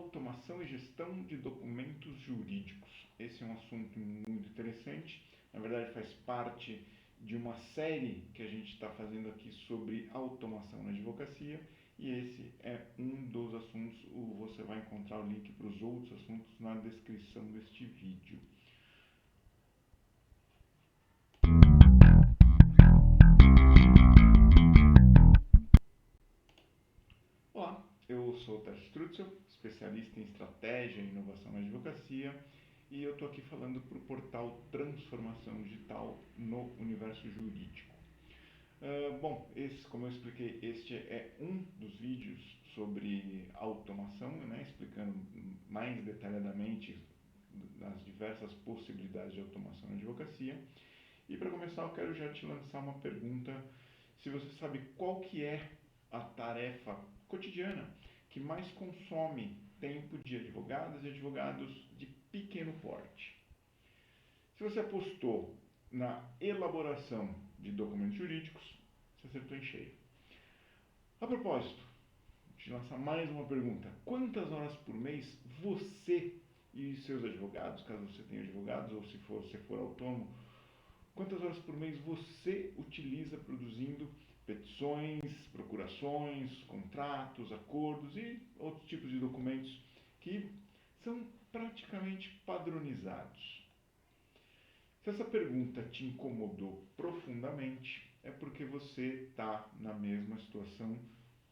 automação e gestão de documentos jurídicos. Esse é um assunto muito interessante, na verdade faz parte de uma série que a gente está fazendo aqui sobre automação na advocacia, e esse é um dos assuntos. Você vai encontrar o link para os outros assuntos na descrição deste vídeo. Olá, eu sou o Tércio Strutzel, especialista em estratégia e inovação na advocacia, e eu estou aqui falando para o portal Transformação Digital no Universo Jurídico. Como eu expliquei, este é um dos vídeos sobre automação, explicando mais detalhadamente as diversas possibilidades de automação na advocacia. E para começar, eu quero já te lançar uma pergunta: se você sabe qual que é a tarefa cotidiana que mais consome tempo de advogadas e advogados de pequeno porte. Se você apostou na elaboração de documentos jurídicos, você acertou em cheio. A propósito, vou te lançar mais uma pergunta: quantas horas por mês você e seus advogados, caso você tenha advogados ou se você for autônomo, quantas horas por mês você utiliza produzindo petições, procurações, contratos, acordos e outros tipos de documentos que são praticamente padronizados? Se essa pergunta te incomodou profundamente, é porque você está na mesma situação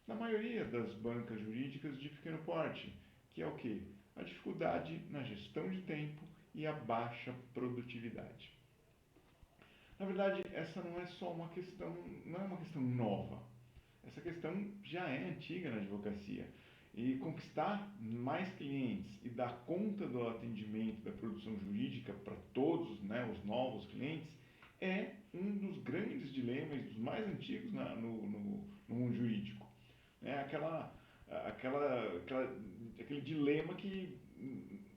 na maioria das bancas jurídicas de pequeno porte, que é o quê? A dificuldade na gestão de tempo e a baixa produtividade. Na verdade, essa não é só uma questão, não é uma questão nova. Essa questão já é antiga na advocacia. E conquistar mais clientes e dar conta do atendimento da produção jurídica para todos, os novos clientes, é um dos grandes dilemas, dos mais antigos no mundo jurídico. É aquele dilema que,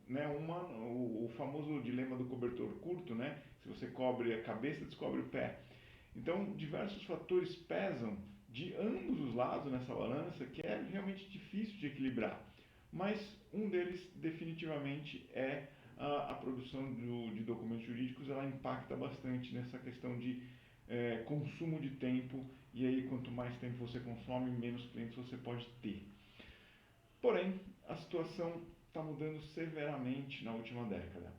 o famoso dilema do cobertor curto, se você cobre a cabeça, descobre o pé. Então, diversos fatores pesam de ambos os lados nessa balança, que é realmente difícil de equilibrar. Mas um deles, definitivamente, é a produção de documentos jurídicos. Ela impacta bastante nessa questão de consumo de tempo, e aí quanto mais tempo você consome, menos clientes você pode ter. Porém, a situação está mudando severamente na última década.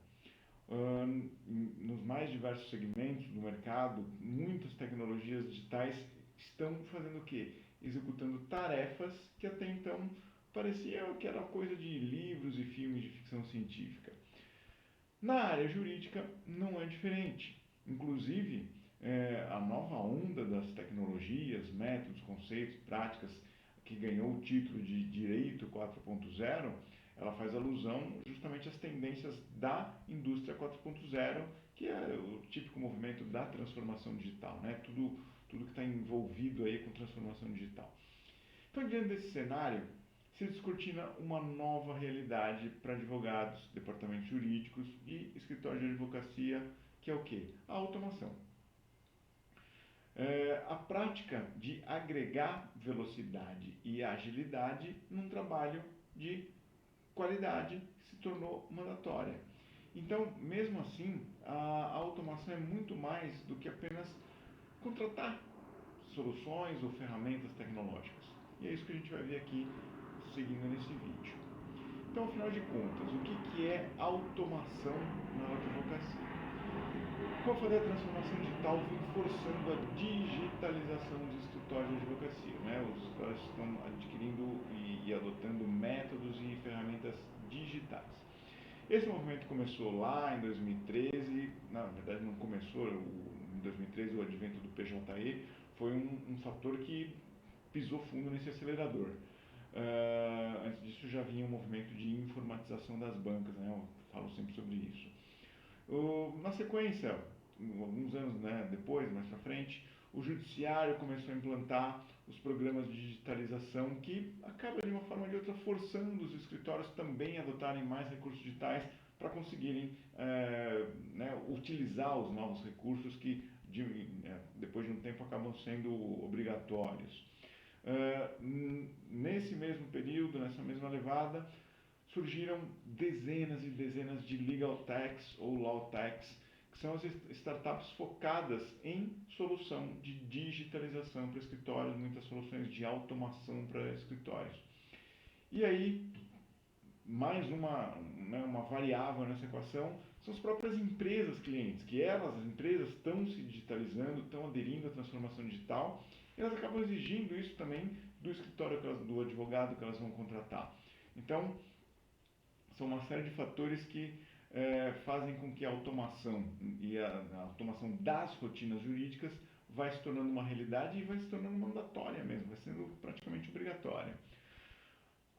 Nos mais diversos segmentos do mercado, muitas tecnologias digitais estão fazendo o quê? Executando tarefas que até então parecia que era coisa de livros e filmes de ficção científica. Na área jurídica não é diferente. Inclusive, a nova onda das tecnologias, métodos, conceitos, práticas, que ganhou o título de Direito 4.0, ela faz alusão justamente às tendências da indústria 4.0, que é o típico movimento da transformação digital, tudo que está envolvido aí com transformação digital. Então, diante desse cenário, se descortina uma nova realidade para advogados, departamentos jurídicos e escritórios de advocacia, que é o quê? A automação. A prática de agregar velocidade e agilidade num trabalho de qualidade se tornou mandatória. Então, mesmo assim, a automação é muito mais do que apenas contratar soluções ou ferramentas tecnológicas. E é isso que a gente vai ver aqui seguindo nesse vídeo. Então, afinal de contas, o que é automação na advocacia? Com a transformação digital vem forçando a digitalização dos escritórios de advocacia. Os escritórios estão adquirindo e adotando métodos e ferramentas digitais. Esse movimento começou lá em 2013, na verdade não começou, em 2013 o advento do PJE foi um fator que pisou fundo nesse acelerador. Antes disso já vinha um movimento de informatização das bancas, eu falo sempre sobre isso. Na sequência, alguns anos depois, mais para frente, o judiciário começou a implantar os programas de digitalização, que acaba de uma forma ou de outra forçando os escritórios também a adotarem mais recursos digitais para conseguirem utilizar os novos recursos que depois de um tempo acabam sendo obrigatórios. Nesse mesmo período, nessa mesma levada, surgiram dezenas e dezenas de legal techs ou law techs, que são as startups focadas em solução de digitalização para escritórios, muitas soluções de automação para escritórios. E aí, mais uma variável nessa equação são as próprias empresas clientes, que as empresas, estão se digitalizando, estão aderindo à transformação digital, e elas acabam exigindo isso também do escritório, do advogado que elas vão contratar. Então, são uma série de fatores que fazem com que a automação e a automação das rotinas jurídicas vai se tornando uma realidade e vai se tornando mandatória mesmo, vai sendo praticamente obrigatória.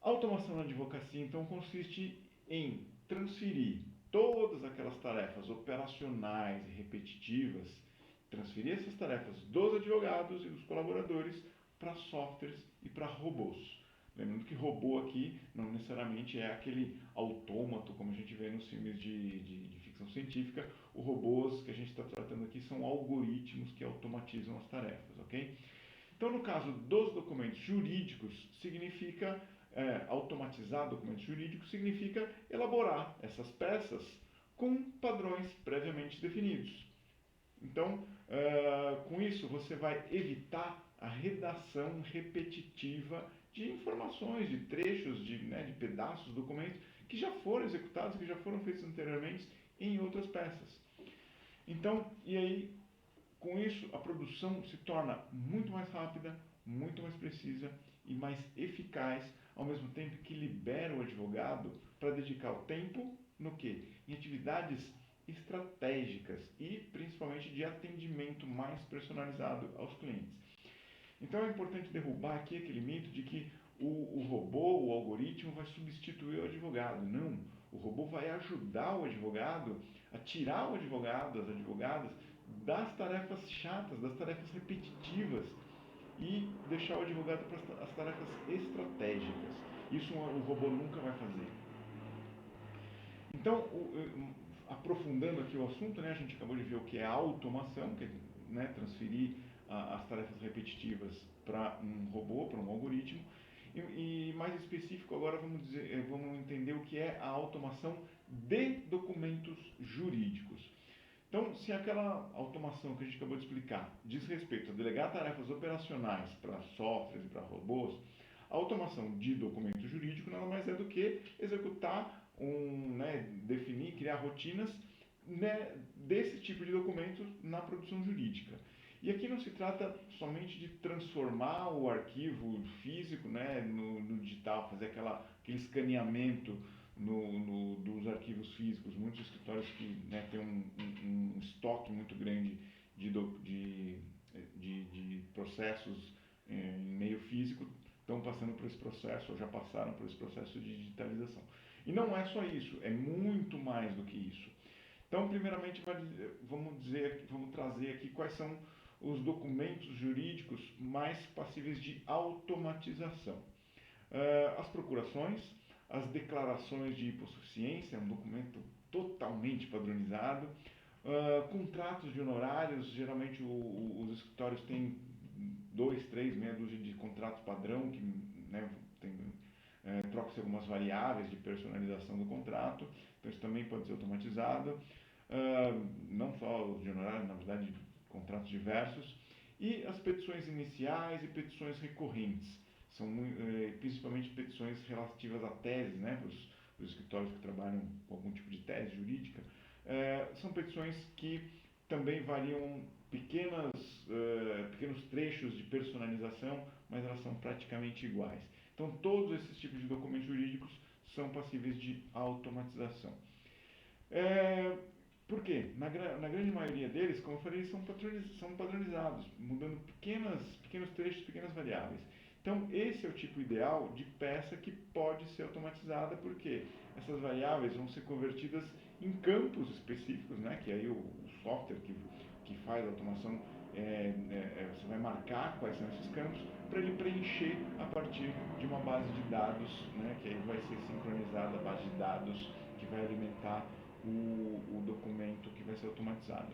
A automação na advocacia, então, consiste em transferir todas aquelas tarefas operacionais e repetitivas, transferir essas tarefas dos advogados e dos colaboradores para softwares e para robôs. Lembrando que robô aqui não necessariamente é aquele autômato, como a gente vê nos filmes de ficção científica. Os robôs que a gente está tratando aqui são algoritmos que automatizam as tarefas, ok? Então, no caso dos documentos jurídicos, significa automatizar documentos jurídicos significa elaborar essas peças com padrões previamente definidos. Então, com isso, você vai evitar a redação repetitiva de informações, de trechos, de pedaços de documentos que já foram executados, que já foram feitos anteriormente em outras peças. Então, e aí, com isso, a produção se torna muito mais rápida, muito mais precisa e mais eficaz, ao mesmo tempo que libera o advogado para dedicar o tempo no quê? Em atividades estratégicas e principalmente de atendimento mais personalizado aos clientes. Então é importante derrubar aqui aquele mito de que o robô, o algoritmo vai substituir o advogado. Não, o robô vai ajudar o advogado a tirar o advogado, as advogadas, das tarefas chatas, das tarefas repetitivas e deixar o advogado para as tarefas estratégicas. Isso o robô nunca vai fazer. Então, aprofundando aqui o assunto, a gente acabou de ver o que é automação, que é transferir as tarefas repetitivas para um robô, para um algoritmo. E mais específico, agora vamos entender o que é a automação de documentos jurídicos. Então, se aquela automação que a gente acabou de explicar diz respeito a delegar tarefas operacionais para softwares e para robôs, a automação de documento jurídico nada mais é do que executar definir, criar rotinas desse tipo de documento na produção jurídica. E aqui não se trata somente de transformar o arquivo físico no digital, fazer aquele escaneamento dos arquivos físicos. Muitos escritórios que têm um estoque muito grande de processos em meio físico estão passando por esse processo ou já passaram por esse processo de digitalização. E não é só isso, é muito mais do que isso. Então, primeiramente, vamos trazer aqui quais são os documentos jurídicos mais passíveis de automatização. As procurações, as declarações de hipossuficiência, um documento totalmente padronizado, contratos de honorários, geralmente os escritórios têm 2, 3, meia dúzia de contratos padrão, que troca-se algumas variáveis de personalização do contrato, então isso também pode ser automatizado, não só os de honorários, na verdade, contratos diversos, e as petições iniciais e petições recorrentes, são principalmente petições relativas a teses, para os escritórios que trabalham com algum tipo de tese jurídica, são petições que também variam pequenos trechos de personalização, mas elas são praticamente iguais. Então, todos esses tipos de documentos jurídicos são passíveis de automatização. Por quê? Na grande maioria deles, como eu falei, são padronizados, mudando pequenos trechos, pequenas variáveis. Então, esse é o tipo ideal de peça que pode ser automatizada, porque essas variáveis vão ser convertidas em campos específicos, que aí o software que faz a automação, você vai marcar quais são esses campos para ele preencher a partir de uma base de dados, que aí vai ser sincronizada a base de dados que vai alimentar o documento que vai ser automatizado.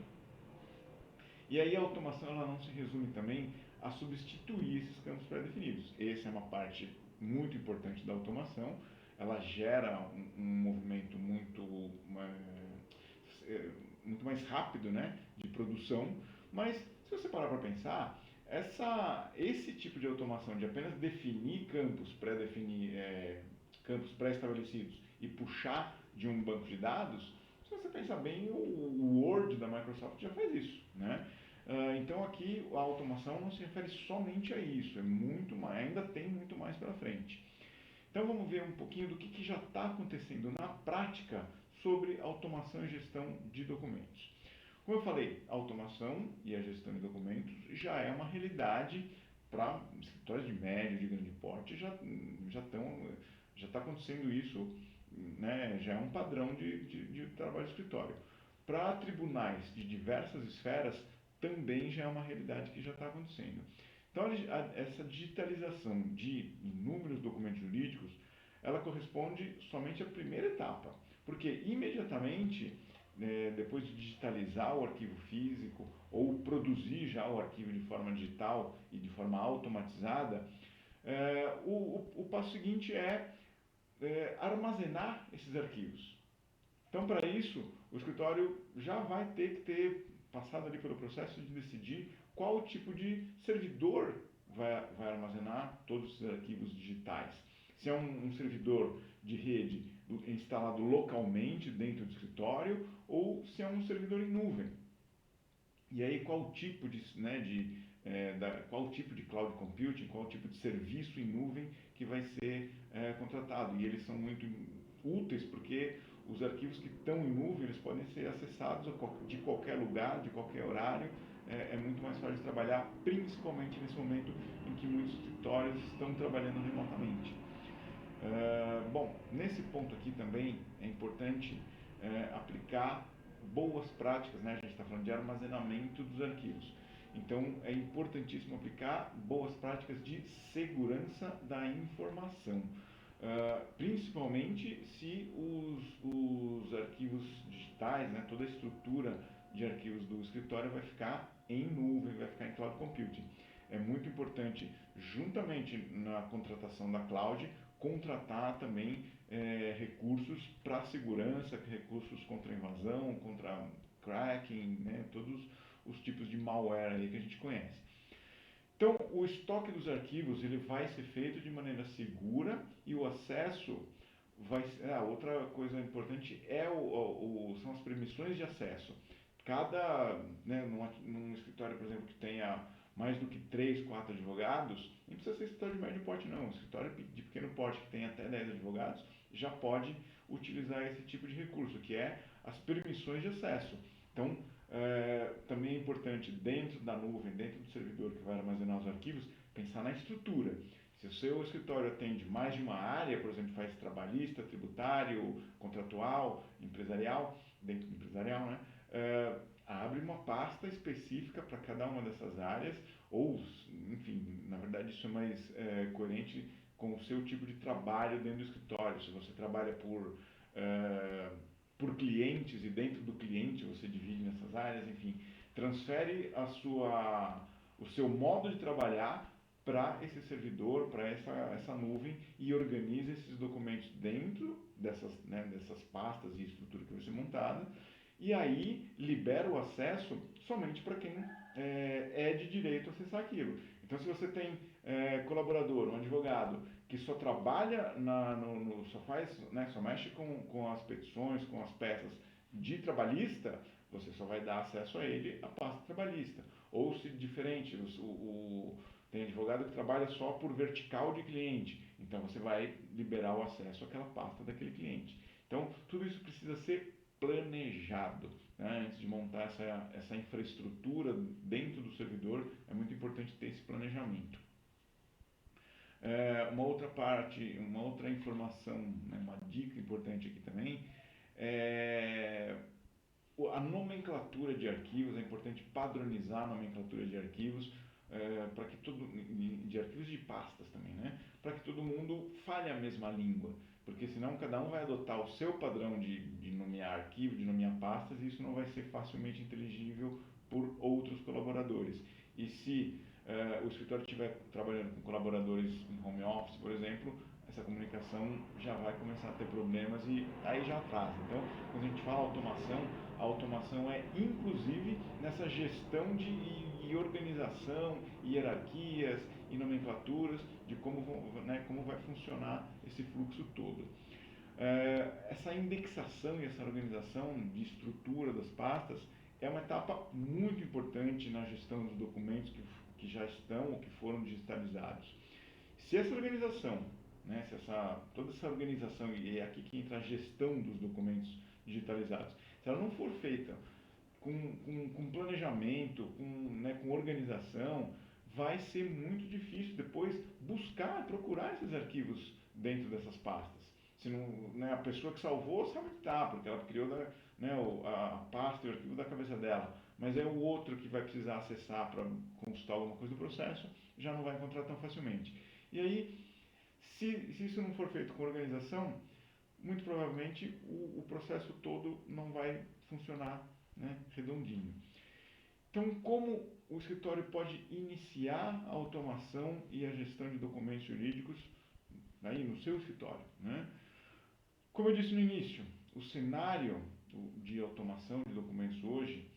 E aí a automação ela não se resume também a substituir esses campos pré-definidos. Essa é uma parte muito importante da automação, ela gera um movimento muito mais rápido, né, de produção, mas se você parar para pensar, esse tipo de automação de apenas definir campos pré-estabelecidos e puxar de um banco de dados, se você pensar bem, o Word da Microsoft já faz isso, né? Então aqui a automação não se refere somente a isso, é muito mais, ainda tem muito mais pela frente. Então vamos ver um pouquinho do que já está acontecendo na prática sobre automação e gestão de documentos. Como eu falei, a automação e a gestão de documentos já é uma realidade para escritórios de médio e de grande porte, já está acontecendo isso, né, já é um padrão de trabalho de escritório. Para tribunais de diversas esferas, também já é uma realidade que já está acontecendo. Então, essa digitalização de inúmeros documentos jurídicos, ela corresponde somente à primeira etapa, porque imediatamente, depois de digitalizar o arquivo físico ou produzir já o arquivo de forma digital e de forma automatizada, o passo seguinte é armazenar esses arquivos. Então, para isso, o escritório já vai ter que ter passado ali pelo processo de decidir qual tipo de servidor vai armazenar todos esses arquivos digitais. Se é um servidor de rede instalado localmente dentro do escritório ou se é um servidor em nuvem. E aí qual tipo qual tipo de cloud computing, qual tipo de serviço em nuvem que vai ser contratado. E eles são muito úteis porque os arquivos que estão em nuvem, eles podem ser acessados de qualquer lugar, de qualquer horário. É muito mais fácil de trabalhar, principalmente nesse momento em que muitos escritórios estão trabalhando remotamente. Bom, nesse ponto aqui também é importante aplicar boas práticas, né? A gente está falando de armazenamento dos arquivos. Então, é importantíssimo aplicar boas práticas de segurança da informação. Principalmente se os arquivos digitais, né, toda a estrutura de arquivos do escritório vai ficar em nuvem, vai ficar em cloud computing. É muito importante, juntamente na contratação da cloud, contratar também recursos para segurança, recursos contra invasão, contra cracking, né, todos os tipos de malware aí que a gente conhece. Então, o estoque dos arquivos ele vai ser feito de maneira segura e o acesso vai ser. Outra coisa importante são as permissões de acesso. Num escritório, por exemplo, que tenha mais do que 3, 4 advogados, não precisa ser escritório de médio porte não, escritório de pequeno porte que tem até 10 advogados já pode utilizar esse tipo de recurso, que é as permissões de acesso. Então, também é importante, dentro da nuvem, dentro do servidor que vai armazenar os arquivos, pensar na estrutura. Se o seu escritório atende mais de uma área, por exemplo, faz trabalhista, tributário, contratual, empresarial, dentro do empresarial, né? Abre uma pasta específica para cada uma dessas áreas, ou, enfim, na verdade isso é mais coerente com o seu tipo de trabalho dentro do escritório. Se você trabalha por clientes e dentro do cliente você divide nessas áreas, enfim, transfere o seu modo de trabalhar para esse servidor, para essa nuvem e organiza esses documentos dentro dessas pastas e estrutura que vai ser montada e aí libera o acesso somente para quem é de direito acessar aquilo. Então, se você tem colaborador, um advogado, que só trabalha, só mexe com as petições, com as peças de trabalhista, você só vai dar acesso a ele a pasta trabalhista. Ou se diferente, tem advogado que trabalha só por vertical de cliente, então você vai liberar o acesso àquela pasta daquele cliente. Então, tudo isso precisa ser planejado. Né? Antes de montar essa infraestrutura dentro do servidor, é muito importante ter esse planejamento. Uma outra informação, né, uma dica importante aqui também, a nomenclatura de arquivos, é importante padronizar a nomenclatura de arquivos, de arquivos de pastas também, né? Para que todo mundo fale a mesma língua, porque senão cada um vai adotar o seu padrão de nomear arquivo, de nomear pastas, e isso não vai ser facilmente inteligível por outros colaboradores. E se o escritório estiver trabalhando com colaboradores em home office, por exemplo, essa comunicação já vai começar a ter problemas e aí já atrasa. Então, quando a gente fala automação, a automação é inclusive nessa gestão e organização, hierarquias e nomenclaturas de como, né, como vai funcionar esse fluxo todo. Essa indexação e essa organização de estrutura das pastas é uma etapa muito importante na gestão dos documentos que já estão ou que foram digitalizados. Se essa organização, né, toda essa organização, e é aqui que entra a gestão dos documentos digitalizados, se ela não for feita com planejamento, né, com organização, vai ser muito difícil depois procurar esses arquivos dentro dessas pastas. Se não, né, a pessoa que salvou sabe que está, porque ela criou né, a pasta e o arquivo da cabeça dela, mas é o outro que vai precisar acessar para consultar alguma coisa do processo, já não vai encontrar tão facilmente. E aí, se isso não for feito com organização, muito provavelmente o processo todo não vai funcionar, né, redondinho. Então, como o escritório pode iniciar a automação e a gestão de documentos jurídicos aí no seu escritório, né? Como eu disse no início, o cenário de automação de documentos hoje,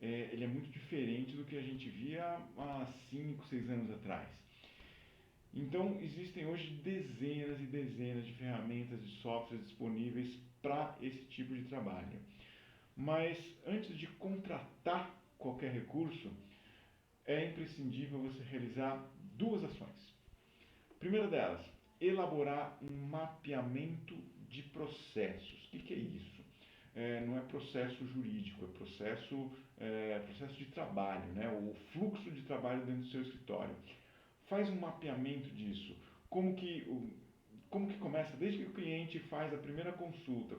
ele é muito diferente do que a gente via há 5, 6 anos atrás. Então, existem hoje dezenas e dezenas de ferramentas e softwares disponíveis para esse tipo de trabalho. Mas, antes de contratar qualquer recurso, é imprescindível você realizar duas ações. A primeira delas, elaborar um mapeamento de processos. O que é isso? Não é processo jurídico, é processo de trabalho, né? O fluxo de trabalho dentro do seu escritório. Faz um mapeamento disso. Como que começa? Desde que o cliente faz a primeira consulta,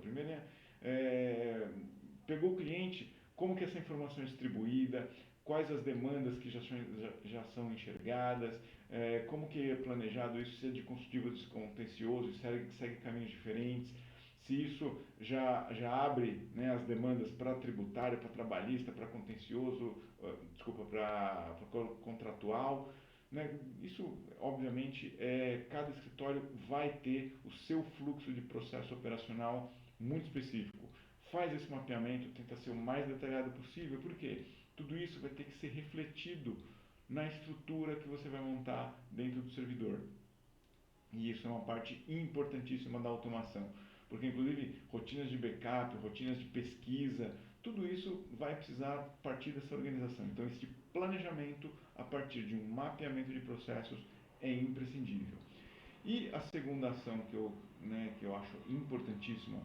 pegou o cliente, como que essa informação é distribuída, quais as demandas que já são enxergadas, como que é planejado isso, se é de consultivo ou descontencioso, segue caminhos diferentes, se isso já abre, né, as demandas para tributário, para trabalhista, para contencioso, para contratual. Né? Isso, obviamente, cada escritório vai ter o seu fluxo de processo operacional muito específico. Faz esse mapeamento, tenta ser o mais detalhado possível, porque tudo isso vai ter que ser refletido na estrutura que você vai montar dentro do servidor. E isso é uma parte importantíssima da automação, porque inclusive rotinas de backup, rotinas de pesquisa, tudo isso vai precisar partir dessa organização. Então, esse planejamento a partir de um mapeamento de processos é imprescindível. E a segunda ação que eu acho importantíssima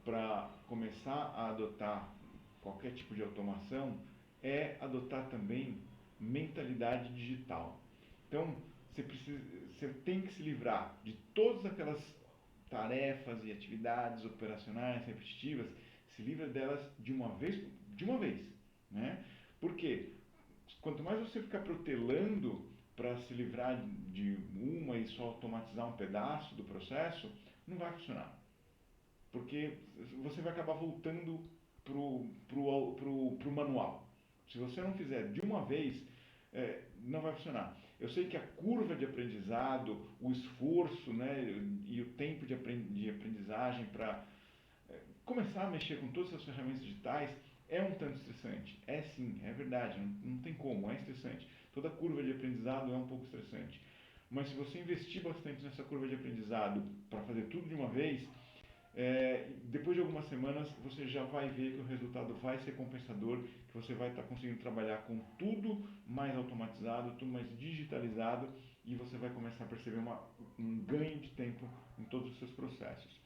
para começar a adotar qualquer tipo de automação é adotar também mentalidade digital. Então, você tem que se livrar de todas aquelas tarefas e atividades operacionais repetitivas, se livra delas de uma vez, né? Porque quanto mais você ficar protelando para se livrar de uma e só automatizar um pedaço do processo, não vai funcionar. Porque você vai acabar voltando pro manual. Se você não fizer de uma vez, não vai funcionar. Eu sei que a curva de aprendizado, o esforço, né, e o tempo de aprendizagem para começar a mexer com todas essas ferramentas digitais é um tanto estressante. É sim, é verdade, não tem como, é estressante. Toda curva de aprendizado é um pouco estressante. Mas se você investir bastante nessa curva de aprendizado para fazer tudo de uma vez, depois de algumas semanas você já vai ver que o resultado vai ser compensador, que você vai estar conseguindo trabalhar com tudo mais automatizado, tudo mais digitalizado e você vai começar a perceber um ganho de tempo em todos os seus processos.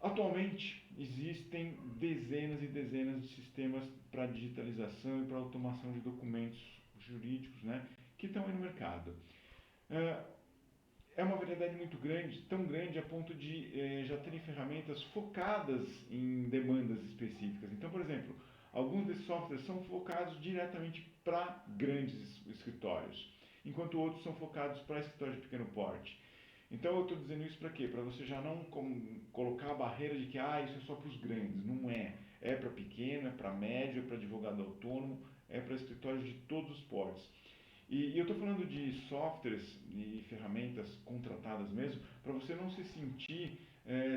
Atualmente existem dezenas e dezenas de sistemas para digitalização e para automação de documentos jurídicos, né, que estão aí no mercado. É uma variedade muito grande, tão grande a ponto de já terem ferramentas focadas em demandas específicas. Então, por exemplo, alguns desses softwares são focados diretamente para grandes escritórios, enquanto outros são focados para escritórios de pequeno porte. Então, eu estou dizendo isso para quê? Para você já não colocar a barreira de que isso é só para os grandes. Não é. É para pequeno, é para médio, é para advogado autônomo, é para escritórios de todos os portes. E eu estou falando de softwares e ferramentas contratadas mesmo, para você não se sentir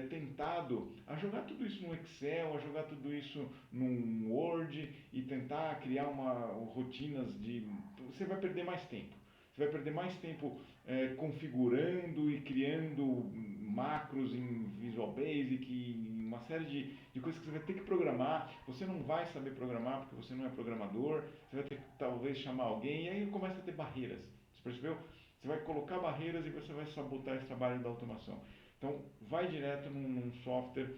tentado a jogar tudo isso no Excel, a jogar tudo isso num Word e tentar criar rotinas de. Você vai perder mais tempo. Você vai perder mais tempo configurando e criando macros em Visual Basic e uma série de coisas que você vai ter que programar. Você não vai saber programar porque você não é programador. Você vai ter que talvez chamar alguém e aí começa a ter barreiras. Você percebeu? Você vai colocar barreiras e você vai sabotar esse trabalho da automação. Então, vai direto num software,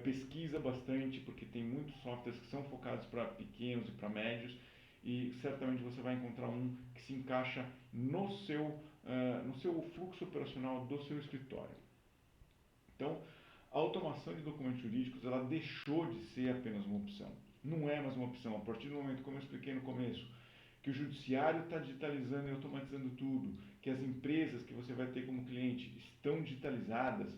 pesquisa bastante, porque tem muitos softwares que são focados para pequenos e para médios, e certamente você vai encontrar um que se encaixa no seu fluxo operacional do seu escritório. Então, a automação de documentos jurídicos, ela deixou de ser apenas uma opção. Não é mais uma opção. A partir do momento, como eu expliquei no começo, que o judiciário está digitalizando e automatizando tudo, que as empresas que você vai ter como cliente estão digitalizadas,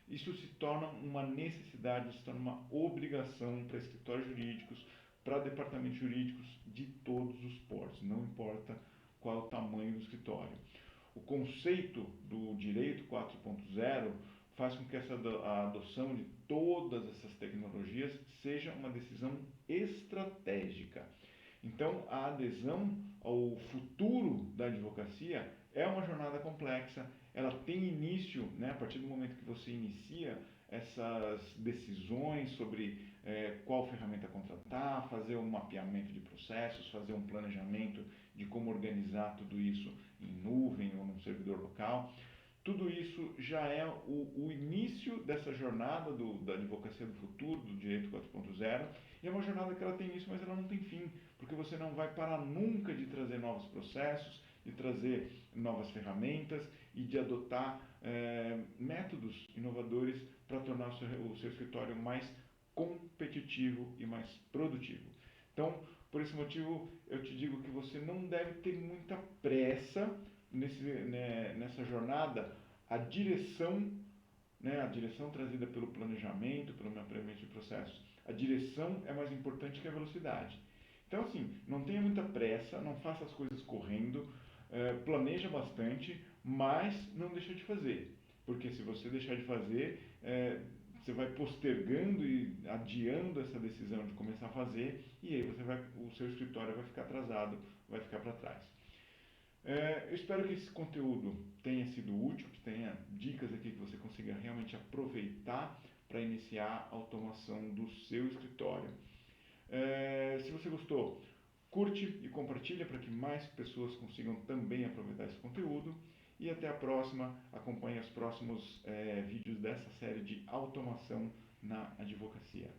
isso se torna uma necessidade, se torna uma obrigação para escritórios jurídicos, para departamentos jurídicos de todos os portos, não importa qual é o tamanho do escritório. O conceito do direito 4.0 faz com que a adoção de todas essas tecnologias seja uma decisão estratégica. Então, a adesão ao futuro da advocacia é uma jornada complexa, ela tem início, né, a partir do momento que você inicia essas decisões sobre qual ferramenta contratar, fazer um mapeamento de processos, fazer um planejamento de como organizar tudo isso em nuvem ou num servidor local. Tudo isso já é o início dessa jornada da advocacia do futuro, do direito 4.0, e é uma jornada que ela tem início, mas ela não tem fim, porque você não vai parar nunca de trazer novos processos, de trazer novas ferramentas e de adotar métodos inovadores para tornar o seu escritório mais competitivo e mais produtivo. Então, por esse motivo, eu te digo que você não deve ter muita pressa nessa jornada. A direção trazida pelo planejamento, pelo mapeamento de processos, a direção é mais importante que a velocidade. Então, assim, não tenha muita pressa, não faça as coisas correndo, planeja bastante, mas não deixa de fazer. Porque se você deixar de fazer, você vai postergando e adiando essa decisão de começar a fazer, e aí o seu escritório vai ficar atrasado, vai ficar para trás. Eu espero que esse conteúdo tenha sido útil, que tenha dicas aqui que você consiga realmente aproveitar para iniciar a automação do seu escritório. Se você gostou, curte e compartilha para que mais pessoas consigam também aproveitar esse conteúdo. E até a próxima. Acompanhe os próximos vídeos dessa série de automação na advocacia.